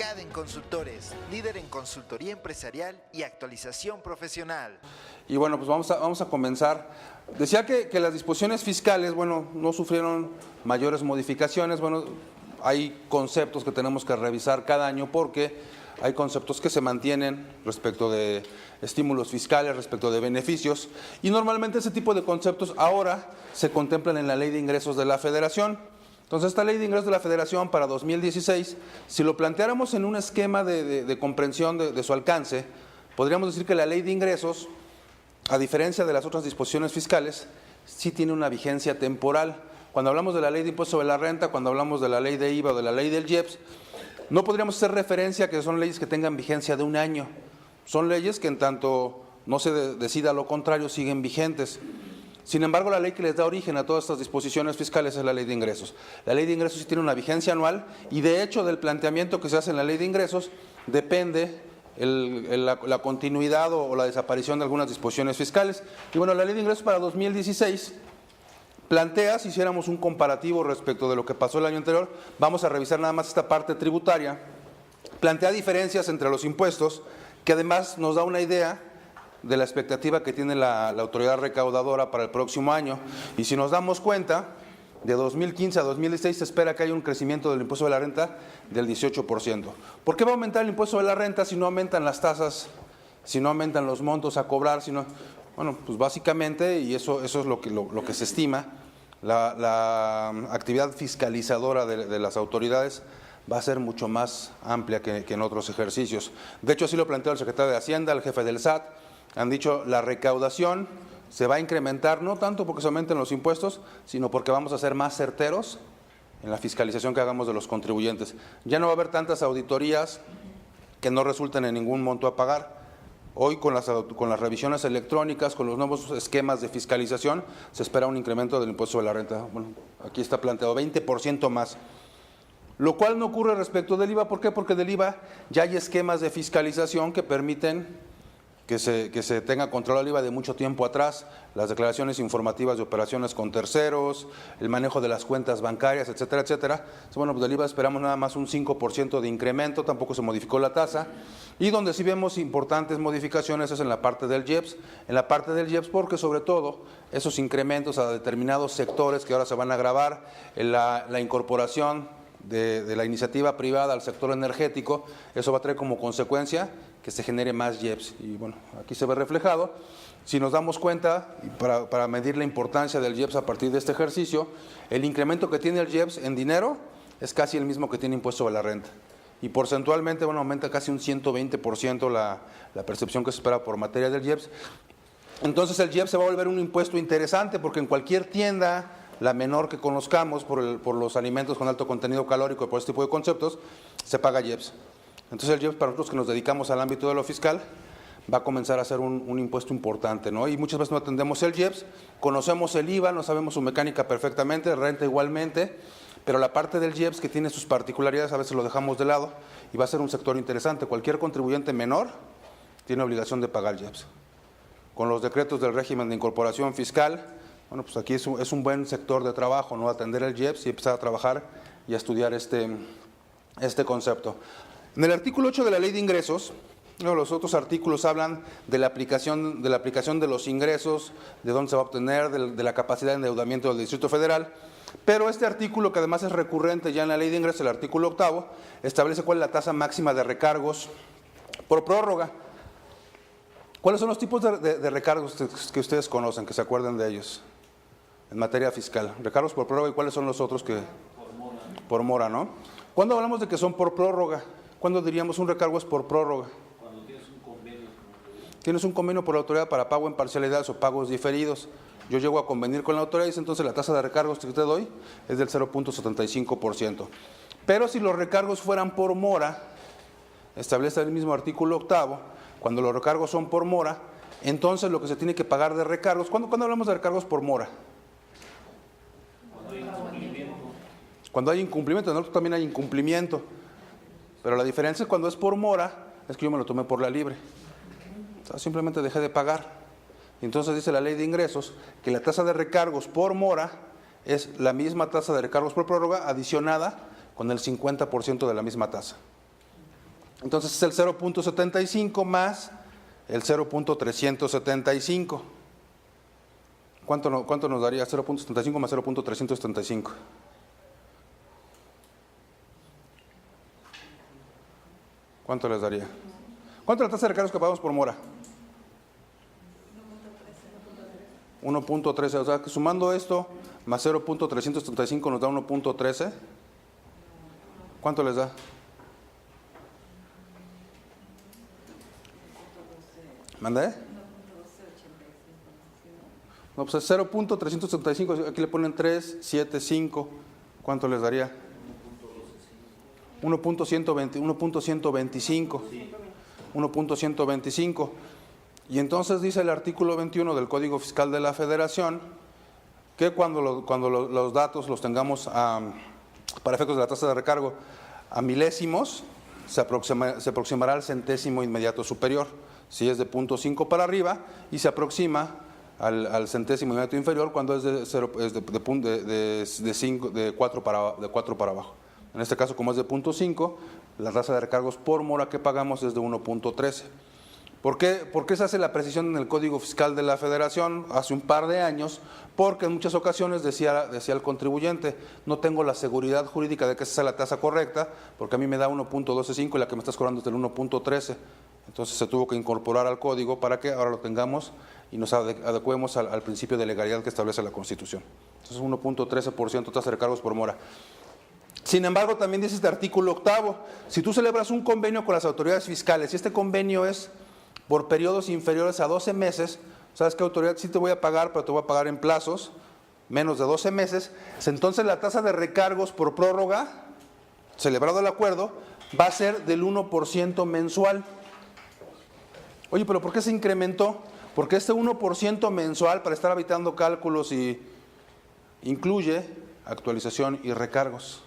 Caden Consultores, líder en consultoría empresarial y actualización profesional. Y bueno, pues vamos a comenzar. Decía que las disposiciones fiscales, bueno, no sufrieron mayores modificaciones. Bueno, hay conceptos que tenemos que revisar cada año porque hay conceptos que se mantienen respecto de estímulos fiscales, respecto de beneficios, y normalmente ese tipo de conceptos ahora se contemplan en la Ley de Ingresos de la Federación. Entonces, esta Ley de Ingresos de la Federación para 2016, si lo planteáramos en un esquema de comprensión de su alcance, podríamos decir que la Ley de Ingresos, a diferencia de las otras disposiciones fiscales, sí tiene una vigencia temporal. Cuando hablamos de la Ley de Impuesto sobre la Renta, cuando hablamos de la Ley de IVA o de la Ley del IEPS, no podríamos hacer referencia a que son leyes que tengan vigencia de un año. Son leyes que en tanto no se decida lo contrario, siguen vigentes. Sin embargo, la ley que les da origen a todas estas disposiciones fiscales es la Ley de Ingresos. La Ley de Ingresos sí tiene una vigencia anual y de hecho del planteamiento que se hace en la Ley de Ingresos depende la continuidad o la desaparición de algunas disposiciones fiscales. Y bueno, la Ley de Ingresos para 2016 plantea, si hiciéramos un comparativo respecto de lo que pasó el año anterior, vamos a revisar nada más esta parte tributaria, plantea diferencias entre los impuestos, que además nos da una idea de la expectativa que tiene la autoridad recaudadora para el próximo año. Y si nos damos cuenta, de 2015 a 2016 se espera que haya un crecimiento del impuesto de la renta del 18%. ¿Por qué va a aumentar el impuesto de la renta si no aumentan las tasas, si no aumentan los montos a cobrar? Bueno, pues básicamente, y eso es lo que se estima, la actividad fiscalizadora de las autoridades va a ser mucho más amplia que en otros ejercicios. De hecho, así lo planteó el secretario de Hacienda, el jefe del SAT. Han dicho, la recaudación se va a incrementar, no tanto porque se aumenten los impuestos, sino porque vamos a ser más certeros en la fiscalización que hagamos de los contribuyentes. Ya no va a haber tantas auditorías que no resulten en ningún monto a pagar. Hoy con las revisiones electrónicas, con los nuevos esquemas de fiscalización, se espera un incremento del impuesto de la renta. Bueno, aquí está planteado 20% más. Lo cual no ocurre respecto del IVA. ¿Por qué? Porque del IVA ya hay esquemas de fiscalización que permiten que se tenga control al IVA de mucho tiempo atrás, las declaraciones informativas de operaciones con terceros, el manejo de las cuentas bancarias, etcétera, etcétera. Bueno, pues del IVA esperamos nada más un 5% de incremento, tampoco se modificó la tasa. Y donde sí vemos importantes modificaciones es en la parte del IEPS. En la parte del IEPS porque sobre todo esos incrementos a determinados sectores que ahora se van a gravar, la incorporación de la iniciativa privada al sector energético, eso va a traer como consecuencia que se genere más IEPS. Y bueno, aquí se ve reflejado. Si nos damos cuenta, y para medir la importancia del IEPS a partir de este ejercicio, el incremento que tiene el IEPS en dinero es casi el mismo que tiene impuesto sobre la renta. Y porcentualmente, bueno, aumenta casi un 120% la percepción que se espera por materia del IEPS. Entonces el IEPS se va a volver un impuesto interesante porque en cualquier tienda, la menor que conozcamos por los alimentos con alto contenido calórico y por este tipo de conceptos, se paga IEPS. Entonces el IEPS para nosotros que nos dedicamos al ámbito de lo fiscal va a comenzar a ser un impuesto importante, ¿no? Y muchas veces no atendemos el IEPS, conocemos el IVA, no sabemos su mecánica perfectamente, renta igualmente, pero la parte del IEPS que tiene sus particularidades a veces lo dejamos de lado y va a ser un sector interesante. Cualquier contribuyente menor tiene obligación de pagar IEPS. Con los decretos del régimen de incorporación fiscal, bueno, pues aquí es un buen sector de trabajo, ¿no? Atender el IEPS y empezar a trabajar y a estudiar este concepto. En el artículo 8 de la Ley de Ingresos, los otros artículos hablan de la aplicación de los ingresos, de dónde se va a obtener, de la capacidad de endeudamiento del Distrito Federal, pero este artículo, que además es recurrente ya en la Ley de Ingresos, el artículo 8, establece cuál es la tasa máxima de recargos por prórroga. ¿Cuáles son los tipos de recargos que ustedes conocen, que se acuerden de ellos en materia fiscal? Recargos por prórroga, ¿y cuáles son los otros que? Por mora, ¿no? ¿Cuándo hablamos de que son por prórroga? ¿Cuándo diríamos un recargo es por prórroga? Cuando tienes un convenio. Tienes un convenio por la autoridad para pago en parcialidades o pagos diferidos. Yo llego a convenir con la autoridad y dice, entonces la tasa de recargos que te doy es del 0.75%. Pero si los recargos fueran por mora, establece el mismo artículo 8, cuando los recargos son por mora, entonces lo que se tiene que pagar de recargos, ¿cuándo hablamos de recargos por mora? Cuando hay incumplimiento. Cuando hay incumplimiento, en otro también hay incumplimiento. Pero la diferencia cuando es por mora es que yo me lo tomé por la libre. O sea, simplemente dejé de pagar. Entonces dice la Ley de Ingresos que la tasa de recargos por mora es la misma tasa de recargos por prórroga adicionada con el 50% de la misma tasa. Entonces es el 0.75 más el 0.375. ¿Cuánto nos daría 0.75 más 0.375? ¿Cuánto les daría? ¿Cuánto es la tasa de recargos que pagamos por mora? 1.13, o sea que sumando esto más 0.375 nos da 1.13. ¿Cuánto les da? ¿Mandé? No, pues es 0.375, aquí le ponen 3, 7, 5. ¿Cuánto les daría? 1.125. 1.125. Y entonces dice el artículo 21 del Código Fiscal de la Federación que cuando los datos los tengamos para efectos de la tasa de recargo a milésimos, se aproximará al centésimo inmediato superior, si es de 0.5 para arriba, y se aproxima al centésimo inmediato inferior cuando es de 4 para abajo. En este caso, como es de 0.5, la tasa de recargos por mora que pagamos es de 1.13. ¿Por qué se hace la precisión en el Código Fiscal de la Federación hace un par de años? Porque en muchas ocasiones decía el contribuyente, no tengo la seguridad jurídica de que esa sea la tasa correcta, porque a mí me da 1.125 y la que me estás cobrando es del 1.13. Entonces se tuvo que incorporar al código para que ahora lo tengamos y nos adecuemos al principio de legalidad que establece la Constitución. Entonces 1.13% tasa de recargos por mora. Sin embargo, también dice este artículo 8, si tú celebras un convenio con las autoridades fiscales y este convenio es por periodos inferiores a 12 meses, ¿sabes qué autoridad? Sí te voy a pagar, pero te voy a pagar en plazos menos de 12 meses, entonces la tasa de recargos por prórroga, celebrado el acuerdo, va a ser del 1% mensual. Oye, pero ¿por qué se incrementó? Porque este 1% mensual, para estar evitando cálculos, incluye actualización y recargos.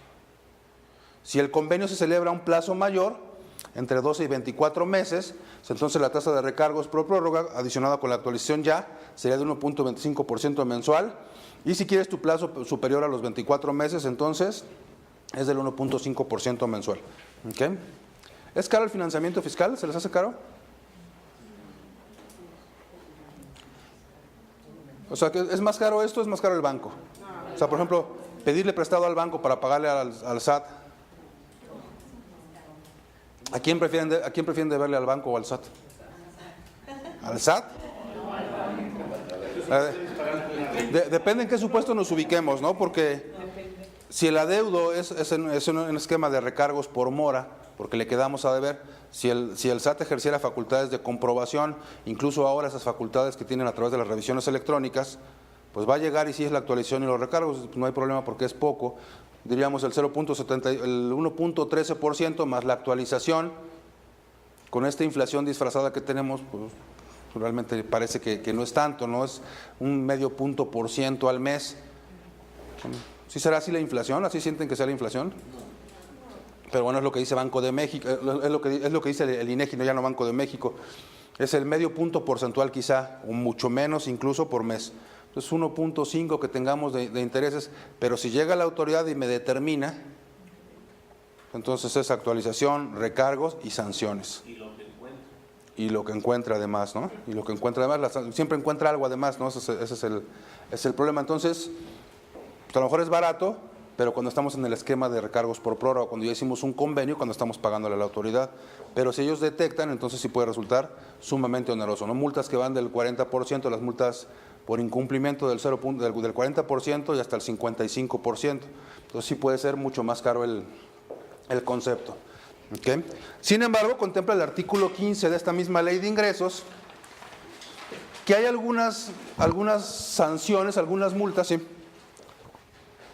Si el convenio se celebra a un plazo mayor, entre 12 y 24 meses, entonces la tasa de recargos por prórroga, adicionada con la actualización ya, sería de 1.25% mensual. Y si quieres tu plazo superior a los 24 meses, entonces es del 1.5% mensual. ¿Okay? ¿Es caro el financiamiento fiscal? ¿Se les hace caro? O sea, ¿es más caro esto o es más caro el banco? O sea, por ejemplo, pedirle prestado al banco para pagarle al SAT. ¿A quién prefieren deberle, al banco o al SAT? ¿Al SAT? Depende en qué supuesto nos ubiquemos, ¿no? Porque si el adeudo es un esquema de recargos por mora, porque le quedamos a deber, si el SAT ejerciera facultades de comprobación, incluso ahora esas facultades que tienen a través de las revisiones electrónicas, pues va a llegar y si es la actualización y los recargos, pues no hay problema porque es poco. Diríamos el 1.13% más la actualización, con esta inflación disfrazada que tenemos, pues realmente parece que no es tanto, no es un 0.5% al mes. ¿Sí será así la inflación? ¿Así sienten que sea la inflación? Pero bueno, es lo que dice Banco de México, es lo que dice el INEGI, no ya no Banco de México. Es el 0.5 punto porcentual quizá, o mucho menos incluso por mes. Entonces 1.5 que tengamos de intereses, pero si llega la autoridad y me determina, entonces es actualización, recargos y sanciones. Y lo que encuentra además, ¿no? Y lo que encuentra además, siempre encuentra algo además, ¿no? Ese es el problema. Entonces, pues a lo mejor es barato, pero cuando estamos en el esquema de recargos por prórroga, cuando ya hicimos un convenio, cuando estamos pagándole a la autoridad. Pero si ellos detectan, entonces sí puede resultar sumamente oneroso, ¿no? Multas que van del 40%, las multas por incumplimiento del 40% y hasta el 55%. Entonces sí puede ser mucho más caro el concepto. ¿Okay? Sin embargo, contempla el artículo 15 de esta misma ley de ingresos, que hay algunas sanciones, algunas multas, ¿sí?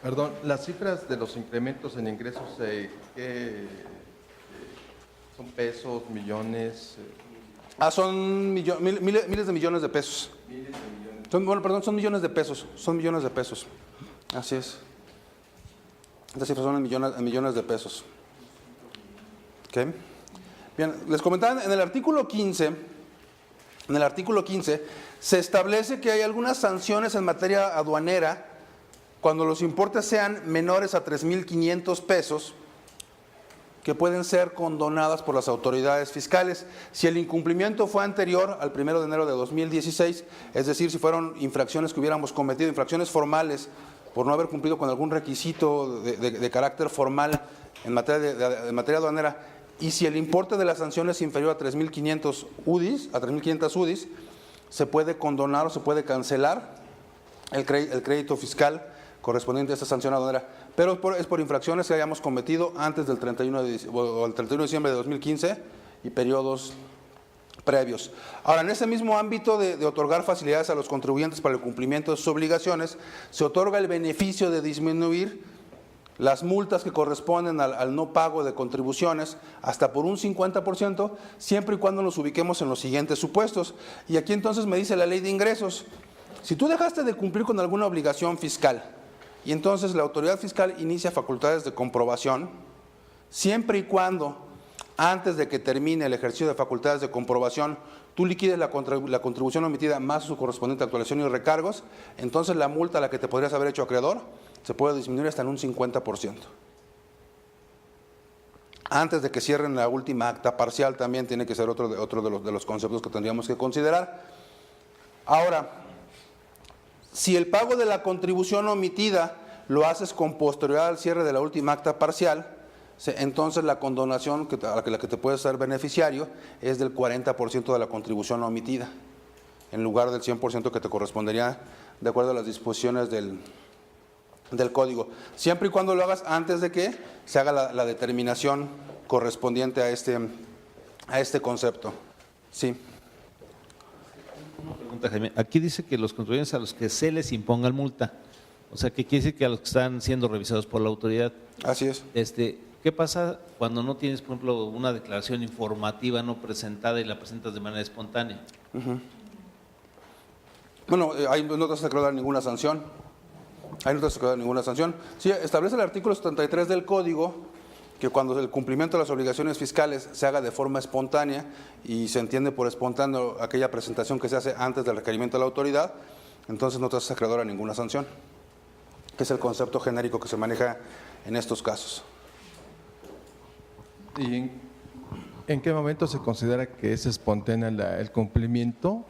Perdón, las cifras de los incrementos en ingresos, ¿son pesos, millones? Son miles de millones de pesos. Miles de millones. Son millones de pesos, así es. Estas cifras son en millones de pesos. ¿Okay? Bien, les comentaba en el artículo 15, se establece que hay algunas sanciones en materia aduanera cuando los importes sean menores a 3,500 pesos que pueden ser condonadas por las autoridades fiscales. Si el incumplimiento fue anterior al 1 de enero de 2016, es decir, si fueron infracciones que hubiéramos cometido, infracciones formales, por no haber cumplido con algún requisito de carácter formal en materia aduanera, y si el importe de la sanción es inferior a 3.500 UDIs, se puede condonar o se puede cancelar el crédito fiscal correspondiente a esta sanción aduanera, pero es por infracciones que hayamos cometido antes del 31 de diciembre de 2015 y periodos previos. Ahora, en ese mismo ámbito de otorgar facilidades a los contribuyentes para el cumplimiento de sus obligaciones, se otorga el beneficio de disminuir las multas que corresponden al no pago de contribuciones hasta por un 50%, siempre y cuando nos ubiquemos en los siguientes supuestos. Y aquí entonces me dice la ley de ingresos: si tú dejaste de cumplir con alguna obligación fiscal y entonces la autoridad fiscal inicia facultades de comprobación, siempre y cuando antes de que termine el ejercicio de facultades de comprobación tú liquides la contribución omitida más su correspondiente actualización y recargos, entonces la multa a la que te podrías haber hecho acreedor se puede disminuir hasta en un 50%. Antes de que cierren la última acta parcial también tiene que ser otro de los conceptos que tendríamos que considerar. Ahora, si el pago de la contribución omitida lo haces con posterioridad al cierre de la última acta parcial, entonces la condonación a la que te puedes ser beneficiario es del 40% de la contribución omitida, en lugar del 100% que te correspondería de acuerdo a las disposiciones del código, siempre y cuando lo hagas antes de que se haga la determinación correspondiente a este concepto. Sí. Una pregunta, Jaime. Aquí dice que los contribuyentes a los que se les imponga multa, o sea, que quiere decir que a los que están siendo revisados por la autoridad. Así es. ¿Qué pasa cuando no tienes, por ejemplo, una declaración informativa no presentada y la presentas de manera espontánea? Bueno, ahí no te has acreedor a ninguna sanción. Sí, establece el artículo 73 del Código que cuando el cumplimiento de las obligaciones fiscales se haga de forma espontánea, y se entiende por espontáneo aquella presentación que se hace antes del requerimiento de la autoridad, entonces no te haces acreedor a ninguna sanción, que es el concepto genérico que se maneja en estos casos. ¿Y en qué momento se considera que es espontánea el cumplimiento?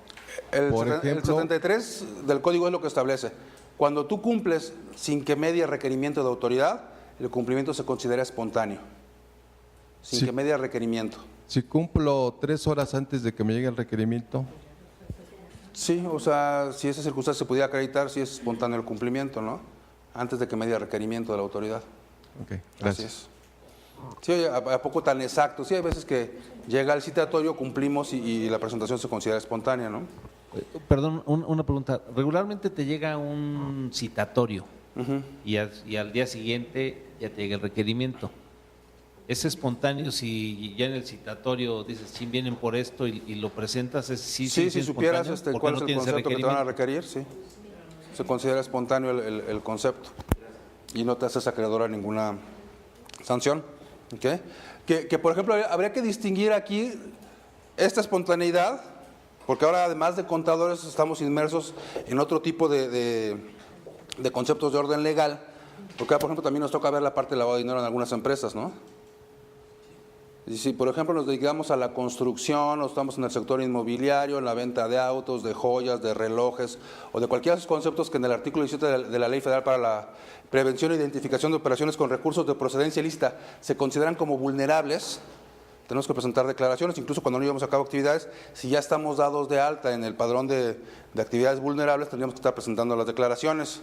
El 73 del Código es lo que establece. Cuando tú cumples sin que medie requerimiento de autoridad, el cumplimiento se considera espontáneo, sin que medie requerimiento. Si cumplo 3 horas antes de que me llegue el requerimiento. Sí, o sea, si esa circunstancia se pudiera acreditar, sí es espontáneo el cumplimiento, ¿no? Antes de que medie requerimiento de la autoridad. Ok, gracias. Así es. Sí, ¿a poco tan exacto? Sí, hay veces que llega el citatorio, cumplimos y la presentación se considera espontánea, ¿no? Perdón, una pregunta. Regularmente te llega un citatorio y al día siguiente ya te llega el requerimiento. ¿Es espontáneo si ya en el citatorio dices, si vienen por esto y lo presentas? Si supieras cuál es el concepto que te van a requerir, sí. Se considera espontáneo el concepto y no te haces acreedor a ninguna sanción. ¿Okay? Que por ejemplo, habría que distinguir aquí esta espontaneidad, porque ahora además de contadores estamos inmersos en otro tipo de conceptos de orden legal, porque por ejemplo también nos toca ver la parte de lavado de dinero en algunas empresas, ¿no? Y si por ejemplo nos dedicamos a la construcción, o estamos en el sector inmobiliario, en la venta de autos, de joyas, de relojes, o de cualquiera de esos conceptos que en el artículo 17 de la Ley Federal para la Prevención e Identificación de Operaciones con Recursos de Procedencia Ilícita se consideran como vulnerables, tenemos que presentar declaraciones, incluso cuando no llevamos a cabo actividades. Si ya estamos dados de alta en el padrón de actividades vulnerables, tendríamos que estar presentando las declaraciones.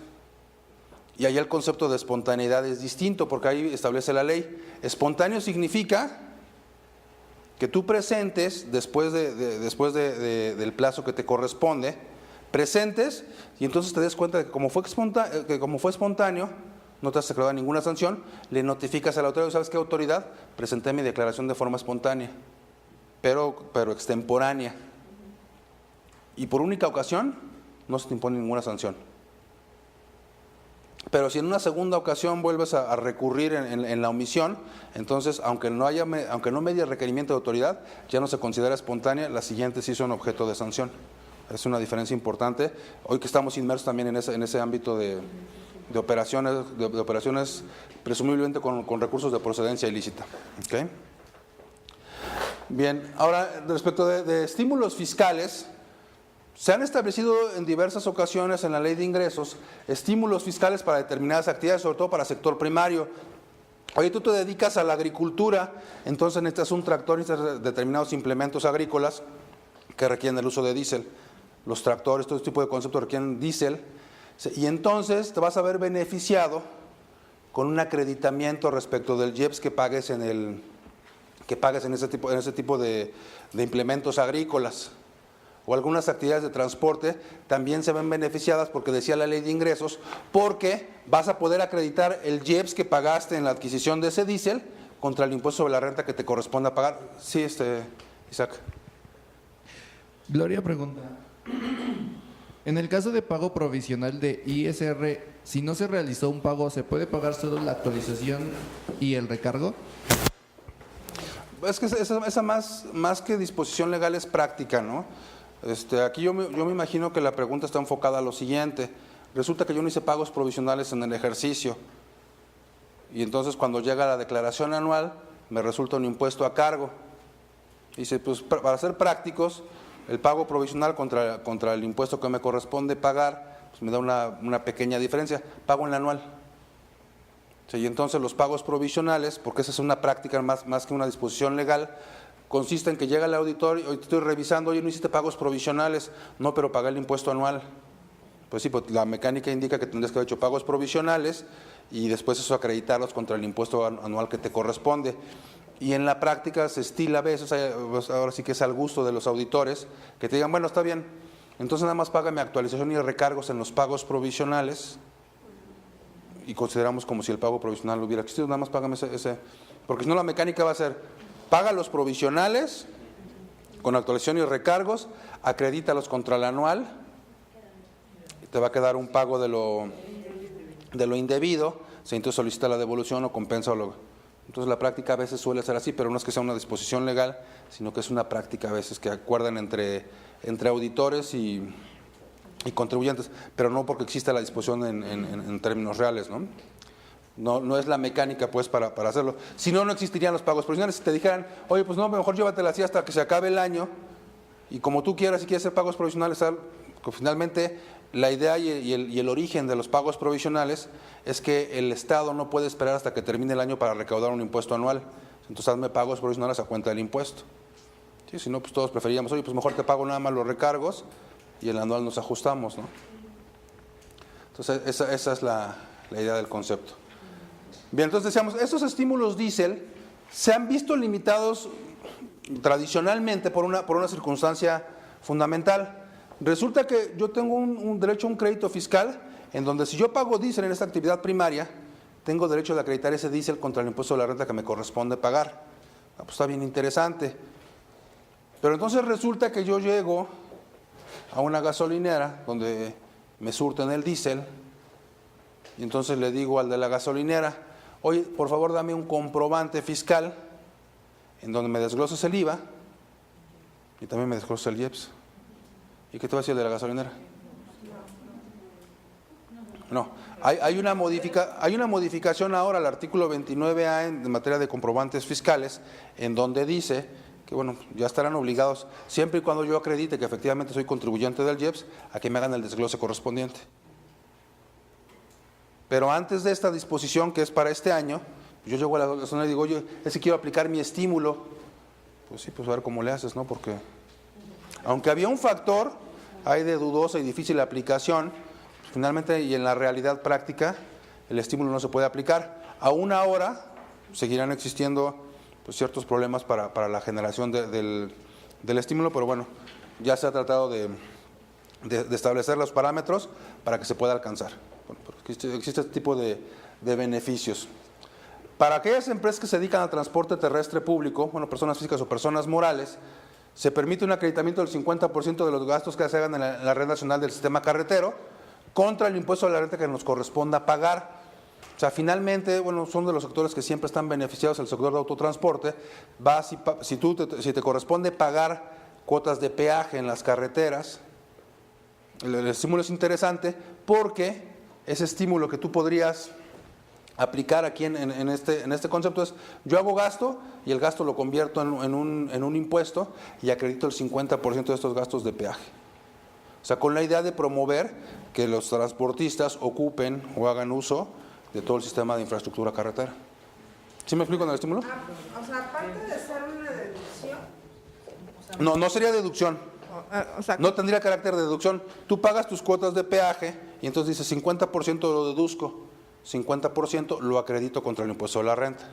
Y ahí el concepto de espontaneidad es distinto, porque ahí establece la ley. Espontáneo significa que tú presentes después del plazo que te corresponde, presentes y entonces te des cuenta de que como fue espontáneo, no te has acreedor a ninguna sanción, le notificas a la autoridad: ¿sabes qué, autoridad? Presenté mi declaración de forma espontánea, pero extemporánea. Y por única ocasión no se te impone ninguna sanción. Pero si en una segunda ocasión vuelves a recurrir en la omisión, entonces, aunque no medie requerimiento de autoridad, ya no se considera espontánea, las siguientes sí son objeto de sanción. Es una diferencia importante. Hoy que estamos inmersos también en ese ámbito de de operaciones presumiblemente con recursos de procedencia ilícita. ¿Okay? Bien, ahora respecto de estímulos fiscales, se han establecido en diversas ocasiones en la ley de ingresos estímulos fiscales para determinadas actividades, sobre todo para el sector primario. Oye, tú te dedicas a la agricultura, entonces necesitas un tractor, necesitas determinados implementos agrícolas que requieren el uso de diésel. Los tractores, todo este tipo de conceptos requieren diésel, y entonces te vas a ver beneficiado con un acreditamiento respecto del IEPS que pagues en ese tipo de implementos agrícolas. O algunas actividades de transporte también se ven beneficiadas porque decía la ley de ingresos, porque vas a poder acreditar el IEPS que pagaste en la adquisición de ese diésel contra el impuesto sobre la renta que te corresponda pagar. Sí, Isaac. Gloria pregunta, en el caso de pago provisional de ISR, si no se realizó un pago, ¿se puede pagar solo la actualización y el recargo? Es que esa más que disposición legal es práctica, ¿no? Aquí yo me imagino que la pregunta está enfocada a lo siguiente. Resulta que yo no hice pagos provisionales en el ejercicio y entonces cuando llega la declaración anual me resulta un impuesto a cargo. Dice, pues para ser prácticos, el pago provisional contra el impuesto que me corresponde pagar, pues me da una pequeña diferencia. Pago en la anual. Sí, y entonces los pagos provisionales, porque esa es una práctica más que una disposición legal, consiste en que llega el auditor y hoy te estoy revisando, oye, no hiciste pagos provisionales, no, pero pagué el impuesto anual. Pues sí, pues la mecánica indica que tendrías que haber hecho pagos provisionales y después eso acreditarlos contra el impuesto anual que te corresponde. Y en la práctica se estila a veces, ahora sí que es al gusto de los auditores, que te digan, bueno, está bien, entonces nada más págame actualización y recargos en los pagos provisionales y consideramos como si el pago provisional hubiera existido, nada más págame ese, porque si no la mecánica va a ser, paga los provisionales con actualización y recargos, acredítalos contra el anual, y te va a quedar un pago de lo indebido, se entonces solicita la devolución o compensa o lo. Entonces la práctica a veces suele ser así, pero no es que sea una disposición legal, sino que es una práctica a veces que acuerdan entre auditores y contribuyentes, pero no porque exista la disposición en términos reales, ¿no? No es la mecánica pues para hacerlo. Si no, no existirían los pagos provisionales. Si te dijeran, oye, pues no, mejor llévatela así hasta que se acabe el año y como tú quieras, si quieres hacer pagos provisionales, que finalmente la idea y el origen de los pagos provisionales es que el Estado no puede esperar hasta que termine el año para recaudar un impuesto anual. Entonces hazme pagos provisionales a cuenta del impuesto. ¿Sí? Si no, pues todos preferíamos, oye, pues mejor te pago nada más los recargos y el anual nos ajustamos, ¿no? Entonces esa es la idea del concepto. Bien, entonces decíamos, estos estímulos diésel se han visto limitados tradicionalmente por una circunstancia fundamental. Resulta que yo tengo un derecho a un crédito fiscal en donde si yo pago diésel en esta actividad primaria, tengo derecho de acreditar ese diésel contra el impuesto de la renta que me corresponde pagar. Pues está bien interesante. Pero entonces resulta que yo llego a una gasolinera donde me surten el diésel y entonces le digo al de la gasolinera, oye, por favor dame un comprobante fiscal en donde me desgloses el IVA y también me desgloses el IEPS. ¿Y qué te va a decir el de la gasolinera? No, hay una modificación ahora al artículo 29A en materia de comprobantes fiscales, en donde dice que bueno, ya estarán obligados, siempre y cuando yo acredite que efectivamente soy contribuyente del IEPS, a que me hagan el desglose correspondiente. Pero antes de esta disposición, que es para este año, yo llego a la gasolinera y digo, oye, es que quiero aplicar mi estímulo. Pues sí, pues a ver cómo le haces, ¿no? Porque aunque había un factor, hay de dudosa y difícil aplicación, finalmente y en la realidad práctica, el estímulo no se puede aplicar. Aún ahora seguirán existiendo pues, ciertos problemas para la generación del estímulo, pero bueno, ya se ha tratado de establecer los parámetros para que se pueda alcanzar. Bueno, existe este tipo de beneficios. Para aquellas empresas que se dedican al transporte terrestre público, bueno, personas físicas o personas morales, se permite un acreditamiento del 50% de los gastos que se hagan en la red nacional del sistema carretero contra el impuesto de la renta que nos corresponda pagar. O sea, finalmente, bueno, son de los sectores que siempre están beneficiados, el sector de autotransporte. Si te corresponde pagar cuotas de peaje en las carreteras, el estímulo es interesante porque ese estímulo que tú podrías aplicar aquí en este concepto es, yo hago gasto y el gasto lo convierto en un impuesto y acredito el 50% de estos gastos de peaje. O sea, con la idea de promover que los transportistas ocupen o hagan uso de todo el sistema de infraestructura carretera. ¿Sí me explico en el estímulo? O sea, aparte de ser una deducción, No, no sería deducción. o sea, No tendría carácter de deducción. Tú pagas tus cuotas de peaje y entonces dices 50% lo deduzco, 50% lo acredito contra el impuesto de la renta.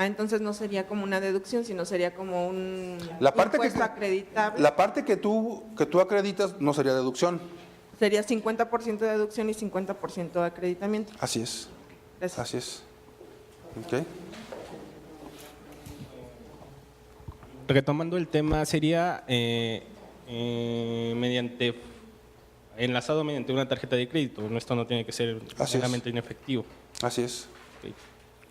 entonces no sería como una deducción, sino sería como un La parte impuesto acreditable. La parte que tú acreditas no sería deducción. Sería 50% de deducción y 50% de acreditamiento. Así es. Gracias. Así es. Ok. Retomando el tema, sería enlazado mediante una tarjeta de crédito. Esto no tiene que ser Así es. solamente en efectivo. Así es. Ok,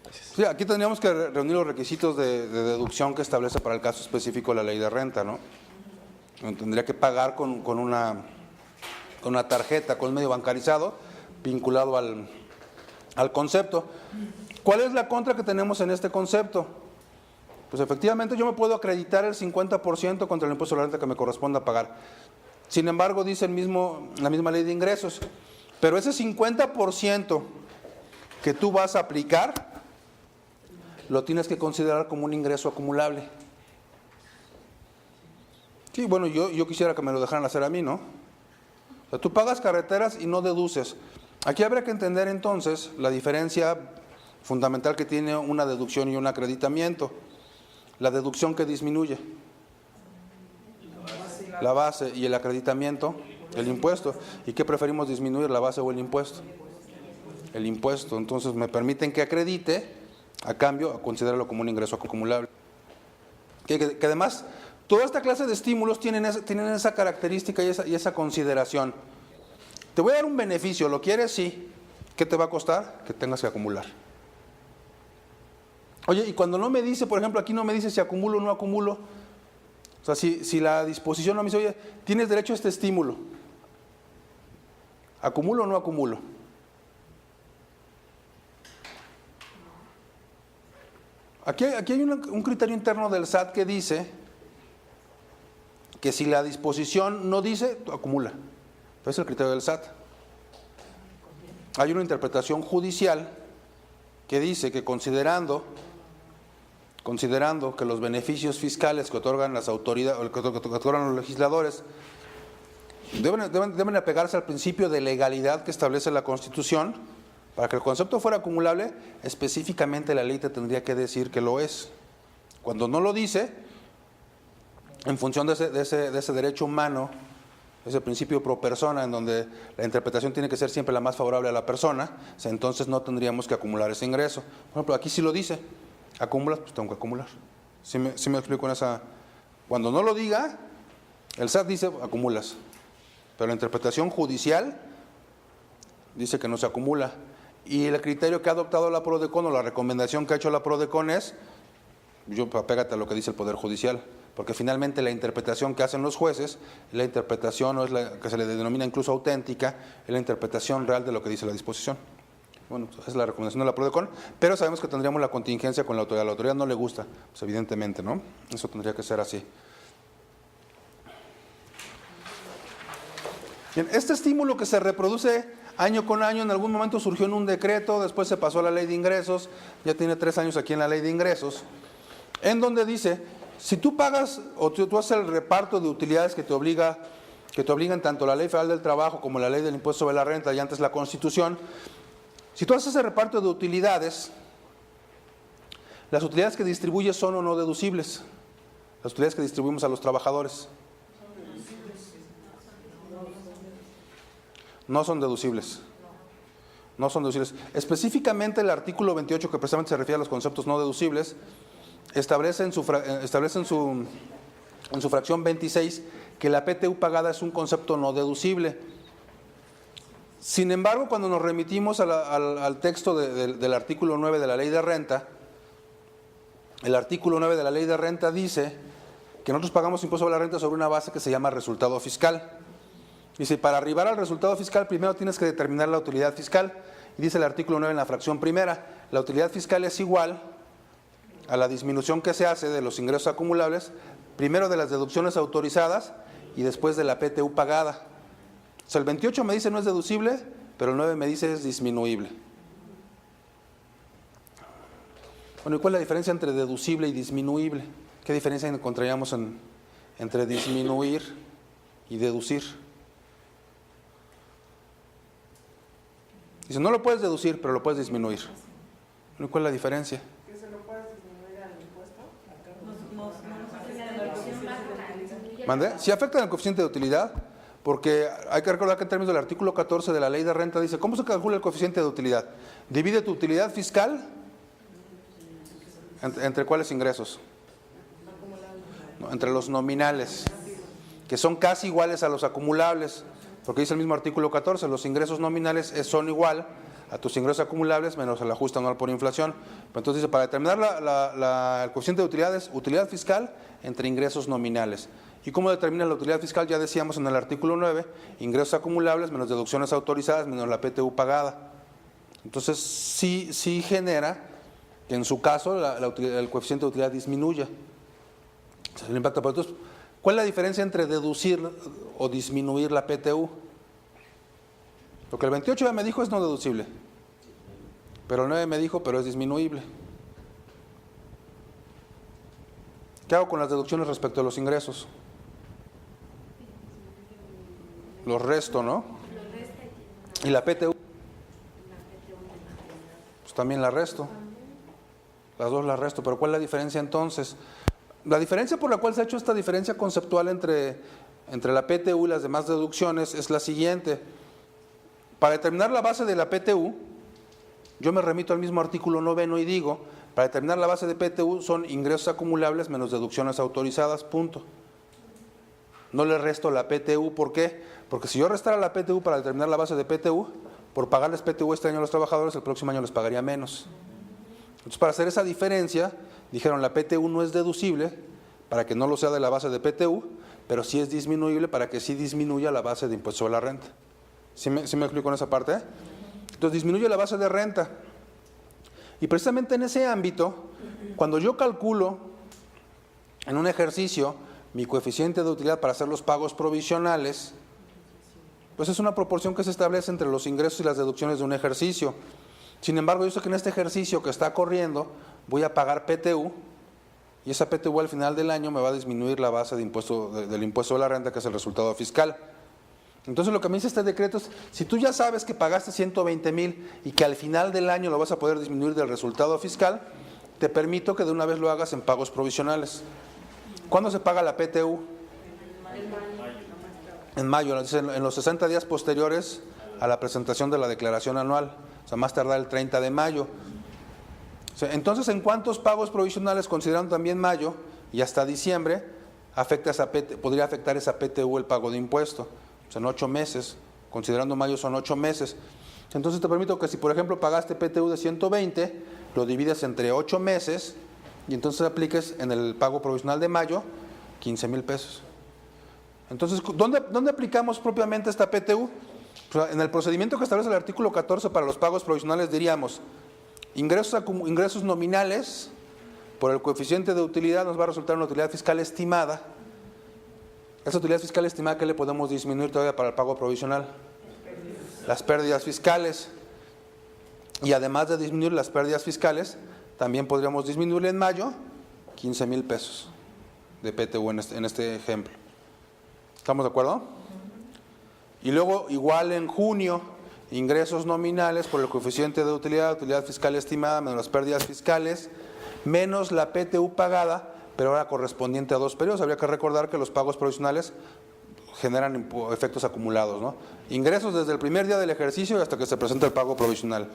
gracias. Sí, aquí tendríamos que reunir los requisitos de deducción que establece para el caso específico la ley de renta, ¿no? Tendría que pagar con una tarjeta, con un medio bancarizado, vinculado al concepto. ¿Cuál es la contra que tenemos en este concepto? Pues efectivamente yo me puedo acreditar el 50% contra el impuesto de la renta que me corresponda pagar. Sin embargo, dice la misma ley de ingresos, pero ese 50% que tú vas a aplicar, lo tienes que considerar como un ingreso acumulable. Sí, bueno, yo quisiera que me lo dejaran hacer a mí, ¿no? O sea, tú pagas carreteras y no deduces. Aquí habría que entender entonces la diferencia fundamental que tiene una deducción y un acreditamiento. La deducción que disminuye la base y el acreditamiento, el impuesto. ¿Y qué preferimos disminuir, la base o el impuesto? El impuesto. Entonces me permiten que acredite, a cambio, a considerarlo como un ingreso acumulable. Que además, toda esta clase de estímulos tienen esa característica y esa consideración. Te voy a dar un beneficio, ¿lo quieres? Sí. ¿Qué te va a costar? Que tengas que acumular. Oye, y cuando no me dice, por ejemplo, aquí no me dice si acumulo o no acumulo. O sea, si la disposición no me dice, oye, tienes derecho a este estímulo. ¿Acumulo o no acumulo? Aquí hay un criterio interno del SAT que dice que si la disposición no dice, acumula. Es el criterio del SAT. Hay una interpretación judicial que dice que considerando que los beneficios fiscales que otorgan las autoridades, que otorgan los legisladores, deben apegarse al principio de legalidad que establece la Constitución. Para que el concepto fuera acumulable, específicamente la ley te tendría que decir que lo es. Cuando no lo dice, en función de ese derecho humano, ese principio pro persona, en donde la interpretación tiene que ser siempre la más favorable a la persona, entonces no tendríamos que acumular ese ingreso. Por ejemplo, aquí sí lo dice, acumulas, pues tengo que acumular. ¿Sí me explico en esa? Cuando no lo diga, el SAT dice acumulas, pero la interpretación judicial dice que no se acumula. Y el criterio que ha adoptado la PRODECON o la recomendación que ha hecho la PRODECON es, apégate a lo que dice el Poder Judicial, porque finalmente la interpretación que hacen los jueces, la interpretación no es la que se le denomina incluso auténtica, es la interpretación real de lo que dice la disposición. Bueno, es la recomendación de la PRODECON, pero sabemos que tendríamos la contingencia con la autoridad. A la autoridad no le gusta, pues evidentemente, ¿no? Eso tendría que ser así. Bien, este estímulo que se reproduce año con año, en algún momento surgió en un decreto, después se pasó a la ley de ingresos, ya tiene 3 años aquí en la ley de ingresos, en donde dice, si tú pagas o tú haces el reparto de utilidades que te obligan tanto la Ley Federal del Trabajo como la Ley del Impuesto sobre la Renta y antes la Constitución, si tú haces ese reparto de utilidades, las utilidades que distribuyes son o no deducibles, las utilidades que distribuimos a los trabajadores. No son deducibles. No son deducibles. Específicamente el artículo 28, que precisamente se refiere a los conceptos no deducibles, establece en su fracción 26 que la PTU pagada es un concepto no deducible. Sin embargo, cuando nos remitimos al texto del artículo 9 de la Ley de Renta, el artículo 9 de la Ley de Renta dice que nosotros pagamos impuesto sobre la renta sobre una base que se llama resultado fiscal. Dice, para arribar al resultado fiscal, primero tienes que determinar la utilidad fiscal. Y dice el artículo 9 en la fracción primera, la utilidad fiscal es igual a la disminución que se hace de los ingresos acumulables, primero de las deducciones autorizadas y después de la PTU pagada. O sea, el 28 me dice no es deducible, pero el 9 me dice es disminuible. Bueno, ¿y cuál es la diferencia entre deducible y disminuible? ¿Qué diferencia encontraríamos entre disminuir y deducir? Dice, no lo puedes deducir, pero lo puedes disminuir. ¿Y cuál es la diferencia? ¿Que se lo puedes disminuir al impuesto? ¿Mande? Si afecta al coeficiente de utilidad, porque hay que recordar que en términos del artículo 14 de la ley de renta dice, ¿cómo se calcula el coeficiente de utilidad? Divide tu utilidad fiscal entre cuáles ingresos. No, entre los nominales, que son casi iguales a los acumulables, porque dice el mismo artículo 14, los ingresos nominales son igual a tus ingresos acumulables menos el ajuste anual por inflación. Entonces dice, para determinar el coeficiente de utilidad es utilidad fiscal entre ingresos nominales. ¿Y cómo determina la utilidad fiscal? Ya decíamos en el artículo 9, ingresos acumulables menos deducciones autorizadas menos la PTU pagada. Entonces sí genera que en su caso el coeficiente de utilidad disminuya. El impacto. Pero entonces, ¿cuál es la diferencia entre deducir o disminuir la PTU? Lo que el 28 ya me dijo es no deducible, pero el 9 me dijo, pero es disminuible. ¿Qué hago con las deducciones respecto a los ingresos? Los resto, ¿no? ¿Y la PTU? Pues también la resto. Las dos las resto, pero ¿cuál es la diferencia entonces? La diferencia por la cual se ha hecho esta diferencia conceptual entre la PTU y las demás deducciones es la siguiente. Para determinar la base de la PTU, yo me remito al mismo artículo 9 y digo, para determinar la base de PTU son ingresos acumulables menos deducciones autorizadas, punto. No le resto la PTU, ¿por qué? Porque si yo restara la PTU para determinar la base de PTU, por pagarles PTU este año a los trabajadores, el próximo año les pagaría menos. Entonces, para hacer esa diferencia, dijeron la PTU no es deducible para que no lo sea de la base de PTU, pero sí es disminuible para que sí disminuya la base de impuesto sobre la renta. ¿Sí me explico en esa parte? Entonces, disminuye la base de renta. Y precisamente en ese ámbito, cuando yo calculo en un ejercicio mi coeficiente de utilidad para hacer los pagos provisionales, pues es una proporción que se establece entre los ingresos y las deducciones de un ejercicio. Sin embargo, yo sé que en este ejercicio que está corriendo voy a pagar PTU y esa PTU al final del año me va a disminuir la base de impuesto, del impuesto de la renta, que es el resultado fiscal. Entonces lo que me dice este decreto es, si tú ya sabes que pagaste 120,000 y que al final del año lo vas a poder disminuir del resultado fiscal, te permito que de una vez lo hagas en pagos provisionales. ¿Cuándo se paga la PTU? En mayo, en los 60 días posteriores a la presentación de la declaración anual, o sea, más tardar el 30 de mayo. Entonces, ¿en cuántos pagos provisionales, considerando también mayo y hasta diciembre, podría afectar esa PTU el pago de impuesto? O sea, en 8 meses, considerando mayo son 8 meses. Entonces te permito que si, por ejemplo, pagaste PTU de 120, lo divides entre 8 meses y entonces apliques en el pago provisional de mayo 15,000 pesos. Entonces, ¿dónde aplicamos propiamente esta PTU? Pues en el procedimiento que establece el artículo 14 para los pagos provisionales diríamos, ingresos nominales por el coeficiente de utilidad nos va a resultar una utilidad fiscal estimada. Esa utilidad fiscal estimada, ¿qué le podemos disminuir todavía para el pago provisional? Las pérdidas fiscales. Y además de disminuir las pérdidas fiscales, también podríamos disminuirle en mayo 15,000 pesos de PTU en este ejemplo. ¿Estamos de acuerdo? Y luego, igual en junio, ingresos nominales por el coeficiente de utilidad fiscal estimada menos las pérdidas fiscales, menos la PTU pagada, pero ahora correspondiente a 2 periodos. Habría que recordar que los pagos provisionales generan efectos acumulados, ¿no? Ingresos desde el primer día del ejercicio hasta que se presenta el pago provisional.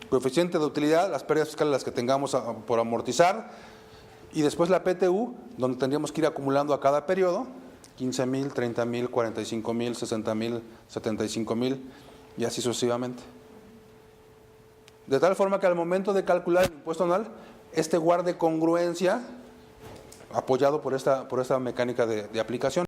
Coeficiente de utilidad, las pérdidas fiscales las que tengamos por amortizar, y después la PTU, donde tendríamos que ir acumulando a cada periodo, 15,000, 30,000, 45,000, 60,000, 75,000 y así sucesivamente. De tal forma que al momento de calcular el impuesto anual, guarde congruencia, apoyado por esta mecánica de aplicación.